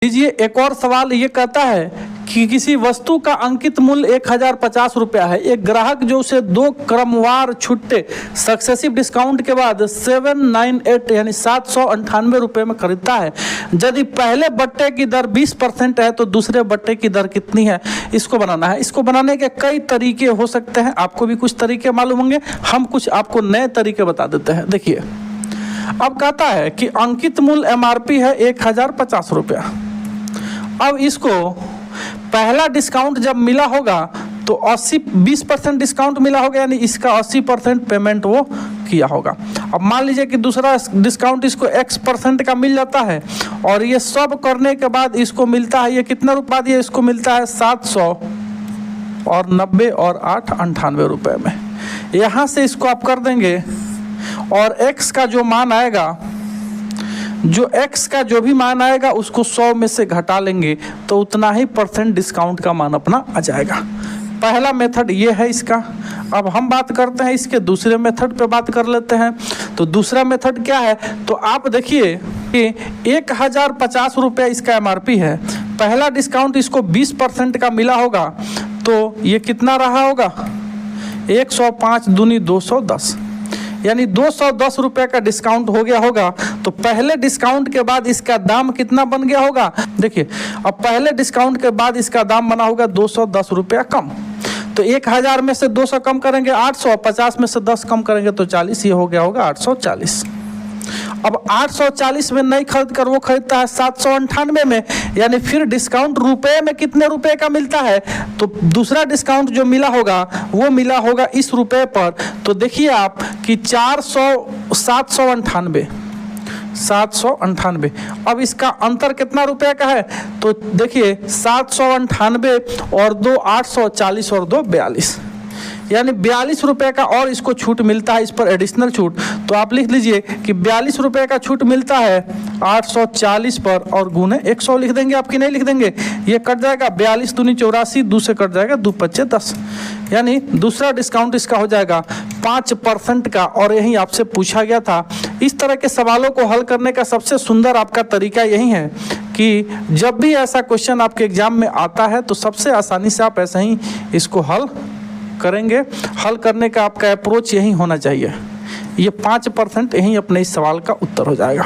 लीजिए एक और सवाल ये कहता है कि किसी वस्तु का अंकित मूल्य 1050 रुपया है। एक ग्राहक जो उसे 2 क्रमवार छुट्टे सक्सेसिव डिस्काउंट के बाद 798 यानी 798 रुपये में खरीदता है। यदि पहले बट्टे की दर 20% है तो दूसरे बट्टे की दर कितनी है, इसको बनाना है। इसको बनाने के कई तरीके हो सकते हैं, आपको भी कुछ तरीके मालूम होंगे, हम कुछ आपको नए तरीके बता देते हैं। देखिए अब कहता है कि अंकित मूल्य MRP है 1050 रुपया। अब इसको पहला डिस्काउंट जब मिला होगा तो 20% डिस्काउंट मिला होगा, यानी इसका 80% पेमेंट वो किया होगा। अब मान लीजिए कि दूसरा डिस्काउंट इसको X% का मिल जाता है और ये सब करने के बाद इसको मिलता है, ये कितना रुपया दिया, इसको मिलता है 790 और 898 रुपये में। यहाँ से इसको आप कर देंगे और X का जो मान आएगा, जो X का जो भी मान आएगा उसको 100 में से घटा लेंगे तो उतना ही % डिस्काउंट का मान अपना आ जाएगा। पहला मेथड ये है इसका। अब हम बात करते हैं इसके दूसरे मेथड पे बात कर लेते हैं। तो दूसरा मेथड क्या है, तो आप देखिए कि 1050 रुपये इसका MRP है। पहला डिस्काउंट इसको 20% का मिला होगा तो ये कितना रहा होगा, 105 दूनी 210, यानी 210 रुपये का डिस्काउंट हो गया होगा। तो पहले डिस्काउंट के बाद इसका दाम कितना बन गया होगा, देखिए अब पहले डिस्काउंट के बाद इसका दाम बना होगा 210 रुपया कम। तो 1000 में से 200 कम करेंगे 800, 50 में से 10 कम करेंगे तो 40, ये हो गया होगा 840। अब 840 में नहीं खरीद कर वो खरीदता है 798 में, यानी फिर डिस्काउंट रुपए में कितने रुपए का मिलता है, तो दूसरा डिस्काउंट जो मिला होगा वो मिला होगा इस रुपए पर। तो देखिए आप कि 798। अब इसका अंतर कितना रुपए का है, तो देखिए 798 और 2 840 और 2 42, यानी 42 रुपये का और इसको छूट मिलता है, इस पर एडिशनल छूट। तो आप लिख लीजिए कि 42 रुपये का छूट मिलता है 840 पर और गुने 100 लिख देंगे, आपकी नहीं लिख देंगे, ये कट जाएगा 42 दूनी 84, 2 से कट जाएगा 2 पच्चे 10, यानी दूसरा डिस्काउंट इसका हो जाएगा 5% का। और यही आपसे पूछा गया था। इस तरह के सवालों को हल करने का सबसे सुंदर आपका तरीका यही है कि जब भी ऐसा क्वेश्चन आपके एग्जाम में आता है तो सबसे आसानी से आप ऐसे ही इसको हल करेंगे। हल करने का आपका अप्रोच यही होना चाहिए। ये 5% यही अपने इस सवाल का उत्तर हो जाएगा।